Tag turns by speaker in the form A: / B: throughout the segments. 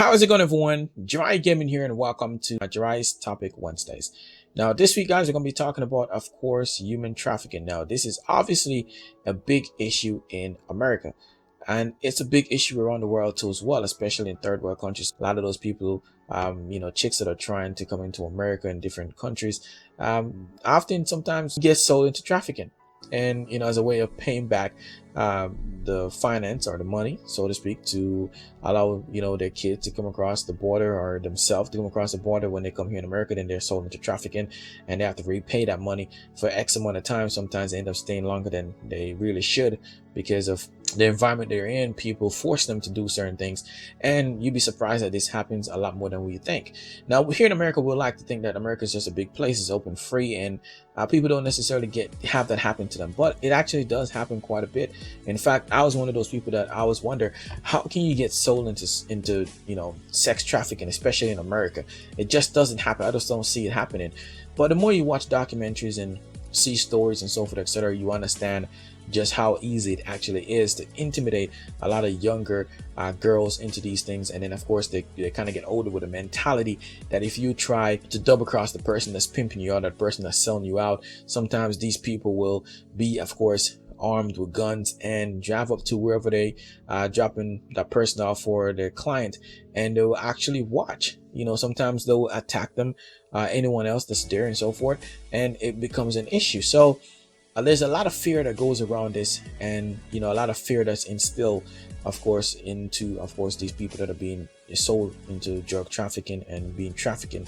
A: How is it going, everyone? JiraiyaGaming here, and welcome to Jiraiya's Topic Wednesdays. Now, this week, guys, we're going to be talking about, of course, human trafficking. Now, this is obviously a big issue in America, and it's a big issue around the world too, as well, especially in third world countries. A lot of those people, chicks that are trying to come into America in different countries, often sometimes get sold into trafficking. And as a way of paying back the finance or the money, so to speak, to allow their kids to come across the border, or themselves to come across the border. When they come here in America, then they're sold into trafficking, and they have to repay that money for X amount of time. Sometimes they end up staying longer than they really should because of the environment they're in. People force them to do certain things, and you'd be surprised that this happens a lot more than we think. Now, here in America, we like to think that America is just a big place, it's open, free, and people don't necessarily have that happen to them, but it actually does happen quite a bit. In fact, I was one of those people that I always wonder, how can you get sold into sex trafficking, especially in America? It just doesn't happen. I just don't see it happening. But the more you watch documentaries and see stories and so forth, etc., you understand just how easy it actually is to intimidate a lot of younger girls into these things. And then, of course, they kind of get older with a mentality that if you try to double cross the person that's pimping you out, that person that's selling you out, sometimes these people will be, of course, armed with guns and drive up to wherever they dropping that person off for their client, and they will actually watch. Sometimes they'll attack them, anyone else that's there, and so forth, and it becomes an issue. So there's a lot of fear that goes around this, and a lot of fear that's instilled, of course, into these people that are being sold into drug trafficking and being trafficked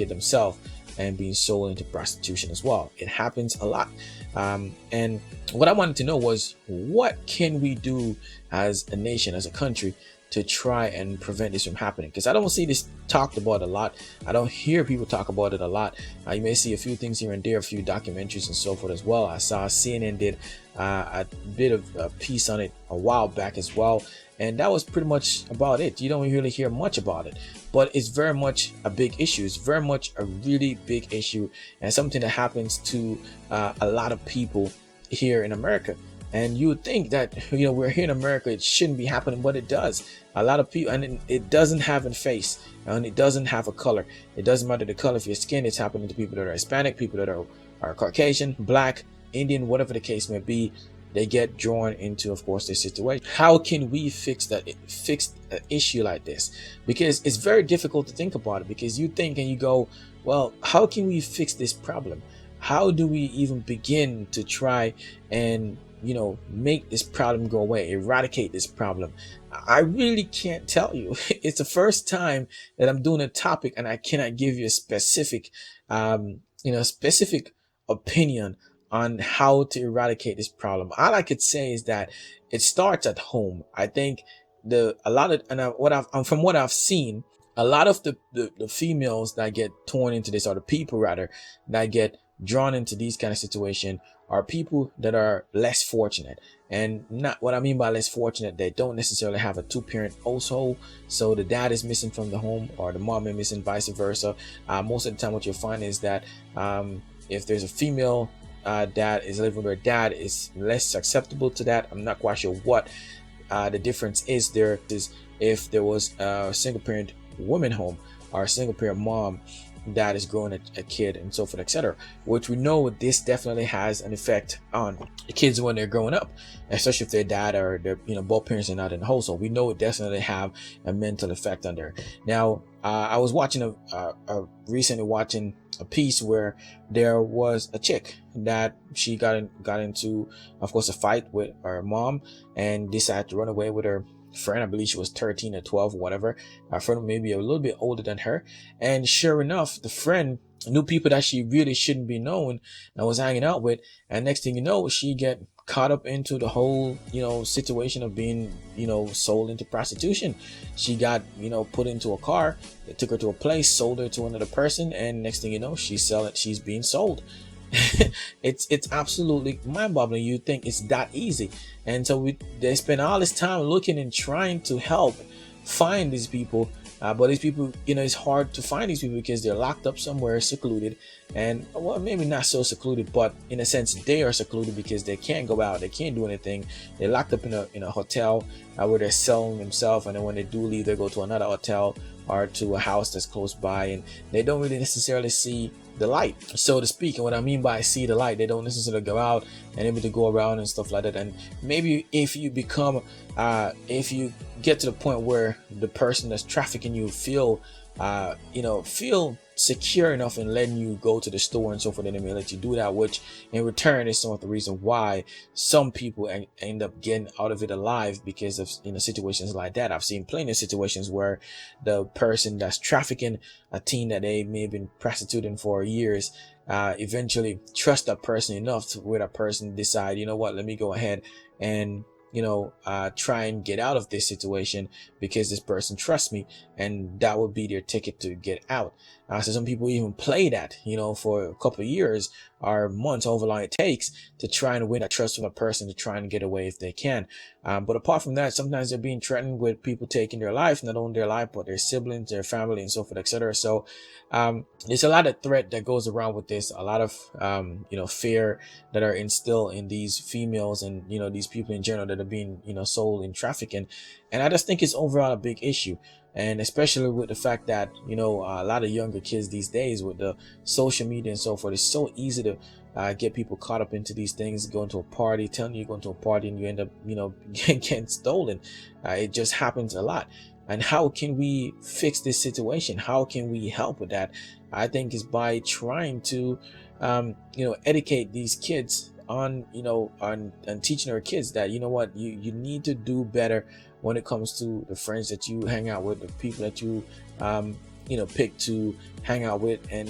A: themselves, and being sold into prostitution as well. It happens a lot. And what I wanted to know was, what can we do as a nation, as a country, to try and prevent this from happening? Because I don't see this talked about a lot. I don't hear people talk about it a lot. You may see a few things here and there, a few documentaries and so forth as well. I saw CNN did a bit of a piece on it a while back as well, and that was pretty much about it. You don't really hear much about it, but it's very much a big issue. It's very much a really big issue, and something that happens to a lot of people here in America. And you would think that we're here in America, it shouldn't be happening, but it does. A lot of people, and it doesn't have a face, and it doesn't have a color. It doesn't matter the color of your skin. It's happening to people that are Hispanic, people that are Caucasian, Black, Indian, whatever the case may be. They get drawn into, of course, this situation. How can we fix an issue like this? Because it's very difficult to think about it, because you think and you go, well, how can we fix this problem? How do we even begin to try and make this problem go away, eradicate this problem? I really can't tell you. It's the first time that I'm doing a topic, and I cannot give you a specific opinion on how to eradicate this problem. All I could say is that it starts at home. I think from what I've seen, a lot of the females that get torn into this, or the people rather that get drawn into these kind of situation, are people that are less fortunate. And not what I mean by less fortunate, they don't necessarily have a two-parent household, so the dad is missing from the home, or the mom is missing, vice versa. Most of the time what you'll find is that if there's a female dad is living with her dad, is less acceptable to that. I'm not quite sure what the difference is there. Is if there was a single parent woman home, or a single parent mom that is growing a kid, and so forth, etc., which we know this definitely has an effect on the kids when they're growing up, especially if their dad or their both parents are not in the household. We know it definitely have a mental effect on there. Now, I was watching recently watching a piece where there was a chick that she got into, of course, a fight with her mom, and decided to run away with her friend. I believe she was 13 or 12 or whatever. Her friend maybe a little bit older than her, and sure enough, the friend knew people that she really shouldn't be known and was hanging out with, and next thing you know, she get caught up into the whole situation of being sold into prostitution. She got put into a car, they took her to a place, sold her to another person, and next thing you know, she's being sold. It's absolutely mind-boggling. You think it's that easy, and so they spend all this time looking and trying to help find these people. But these people, it's hard to find these people because they're locked up somewhere, secluded, and well, maybe not so secluded, but in a sense they are secluded because they can't go out, they can't do anything. They're locked up in a hotel where they're selling themselves, and then when they do leave, they go to another hotel or to a house that's close by, and they don't really necessarily see the light, so to speak. And what I mean by see the light, they don't necessarily go out and able to go around and stuff like that. And maybe if you become if you get to the point where the person that's trafficking you feel feel secure enough in letting you go to the store and so forth, and they may let you do that, which in return is some of the reason why some people end up getting out of it alive because of situations like that. I've seen plenty of situations where the person that's trafficking a teen that they may have been prostituting for years eventually trust that person enough to where that person decide, you know what, let me go ahead and try and get out of this situation because this person trusts me, and that would be their ticket to get out. So some people even play that, for a couple of years or months, however long it takes, to try and win that trust from a person to try and get away if they can. But apart from that, sometimes they're being threatened with people taking their life, not only their life, but their siblings, their family, and so forth, etc. So there's a lot of threat that goes around with this, a lot of fear that are instilled in these females and these people in general that are being sold in trafficking. And I just think it's overall a big issue, and especially with the fact that a lot of younger kids these days with the social media and so forth, it's so easy to get people caught up into these things, going to a party, telling you you're going to a party, and you end up getting stolen. It just happens a lot. And how can we fix this situation? How can we help with that? I think is by trying to educate these kids on teaching our kids that you need to do better when it comes to the friends that you hang out with, the people that you pick to hang out with, and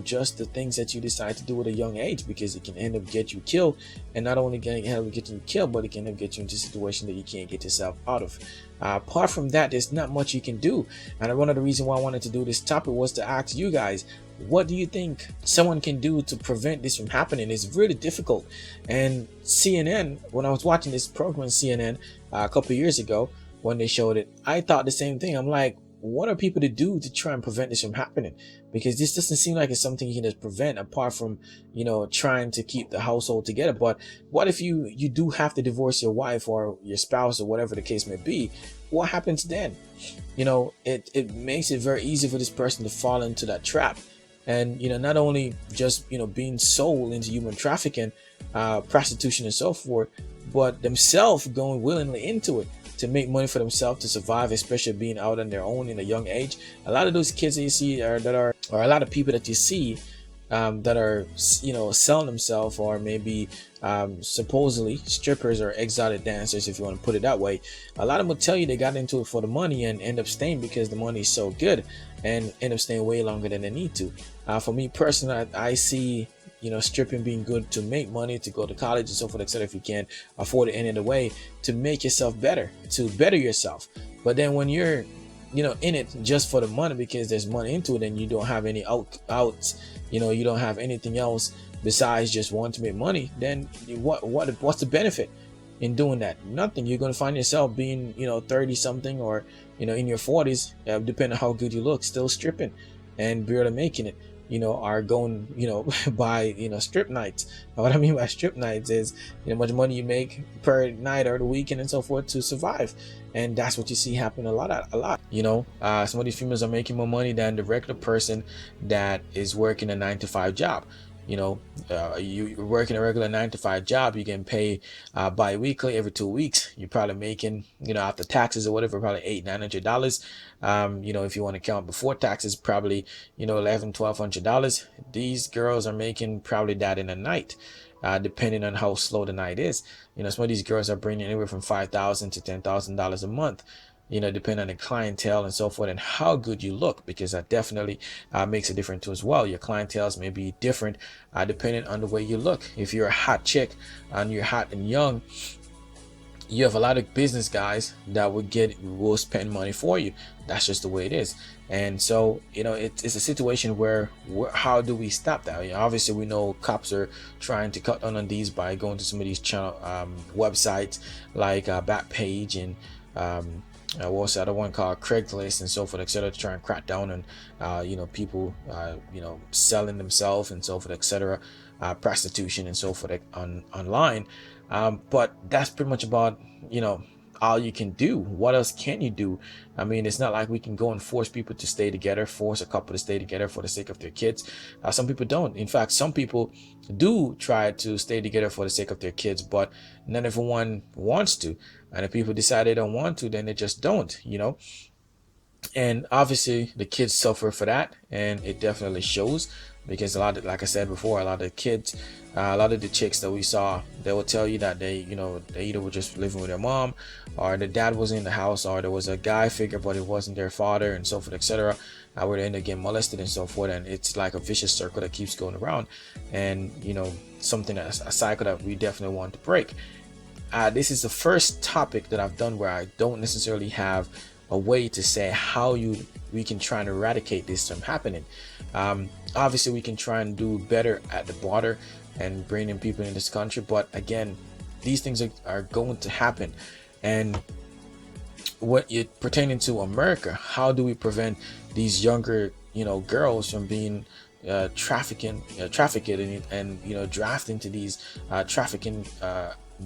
A: just the things that you decide to do at a young age, because it can end up get you killed. And not only can it end up getting you killed, but it can end up get you into a situation that you can't get yourself out of. Apart from that, there's not much you can do. And one of the reasons why I wanted to do this topic was to ask you guys, what do you think someone can do to prevent this from happening? It's really difficult. And CNN, when I was watching this program, CNN, a couple of years ago, when they showed it, I thought the same thing. I'm like, what are people to do to try and prevent this from happening? Because this doesn't seem like it's something you can just prevent, apart from trying to keep the household together. But what if you do have to divorce your wife or your spouse or whatever the case may be? What happens then? It makes it very easy for this person to fall into that trap. And not only just being sold into human trafficking, prostitution and so forth, but themselves going willingly into it to make money for themselves, to survive, especially being out on their own in a young age. A lot of those kids that you see or a lot of people that you see that are selling themselves, or maybe supposedly strippers or exotic dancers, if you want to put it that way. A lot of them will tell you they got into it for the money and end up staying because the money is so good, and end up staying way longer than they need to. For me personally, I see stripping being good to make money, to go to college and so forth, etc. If you can afford it any other way, to make yourself better, to better yourself. But then when you're in it just for the money because there's money into it, and you don't have any outs, you don't have anything else besides just wanting to make money, then what's the benefit in doing that? Nothing. You're going to find yourself being 30 something, or in your 40s, depending on how good you look, still stripping and barely making it. Are going, by, strip nights. And what I mean by strip nights is, how much money you make per night or the weekend and so forth to survive. And that's what you see happen a lot. Some of these females are making more money than the regular person that is working a 9-to-5 job. You working a regular 9-to-5 job, you can pay bi-weekly every 2 weeks. You're probably making, after taxes or whatever, probably $800-900. If you want to count before taxes, probably $1,100-1,200. These girls are making probably that in a night, depending on how slow the night is. Some of these girls are bringing anywhere from $5,000 to $10,000 a month, depending on the clientele and so forth, and how good you look, because that definitely makes a difference too as well. Your clientele may be different depending on the way you look. If you're a hot chick and you're hot and young, you have a lot of business guys that will spend money for you. That's just the way it is. And so it's a situation where how do we stop that? Obviously we know cops are trying to cut down on these by going to some of these channel websites like Backpage and what's the other one called, Craigslist and so forth, etc., to try and crack down on people selling themselves and so forth, etc., prostitution and so forth online. But that's pretty much about all you can do. What else can you do? I mean, it's not like we can go and force people to stay together, force a couple to stay together for the sake of their kids. Some people don't. In fact, some people do try to stay together for the sake of their kids, but not everyone wants to. And if people decide they don't want to, then they just don't. And obviously the kids suffer for that, and it definitely shows, because a lot of, like I said before, a lot of the kids, a lot of the chicks that we saw, they will tell you that they either were just living with their mom, or the dad was in the house, or there was a guy figure but it wasn't their father, and so forth, etc., where they end up getting molested and so forth. And it's like a vicious circle that keeps going around, and something that's a cycle that we definitely want to break. This is the first topic that I've done where I don't necessarily have a way to say how we can try and eradicate this from happening. Obviously, we can try and do better at the border and bringing people in this country, but again, these things are going to happen. And what it pertaining to America, how do we prevent these younger girls from being trafficked and draft into these trafficking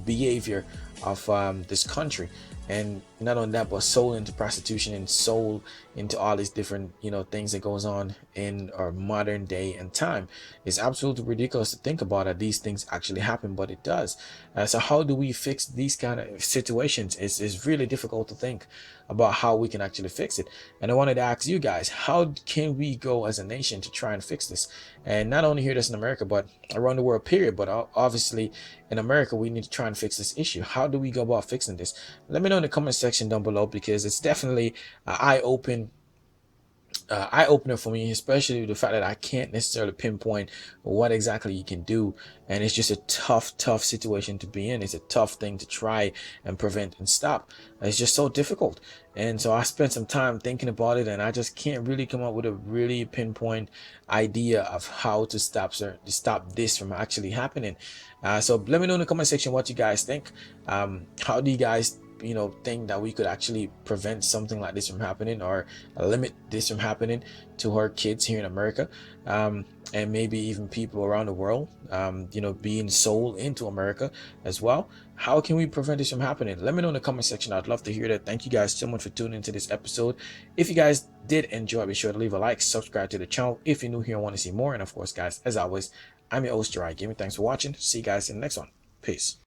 A: behavior of this country? And not only that, but sold into prostitution and sold into all these different things that goes on in our modern day and time. It's absolutely ridiculous to think about that these things actually happen, but it does. So how do we fix these kind of situations? It's really difficult to think about how we can actually fix it. And I wanted to ask you guys, how can we go as a nation to try and fix this? And not only here, this in America, but around the world, period. But obviously in America, we need to try and fix this issue. How do we go about fixing this? Let me know in the comment section down below, because it's definitely eye opener for me, especially the fact that I can't necessarily pinpoint what exactly you can do. And it's just a tough situation to be in. It's a tough thing to try and prevent and stop. It's just so difficult. And so I spent some time thinking about it, and I just can't really come up with a really pinpoint idea of how to stop this from actually happening. So let me know in the comment section what you guys think. How do you guys think that we could actually prevent something like this from happening, or limit this from happening to our kids here in America, and maybe even people around the world, being sold into America as well? How can we prevent this from happening? Let me know in the comment section. I'd love to hear that. Thank you guys so much for tuning into this episode. If you guys did enjoy, be sure to leave a like, subscribe to the channel if you're new here and want to see more. And of course, guys, as always, I'm your host, JiraiyaGaming. Thanks for watching. See you guys in the next one. Peace.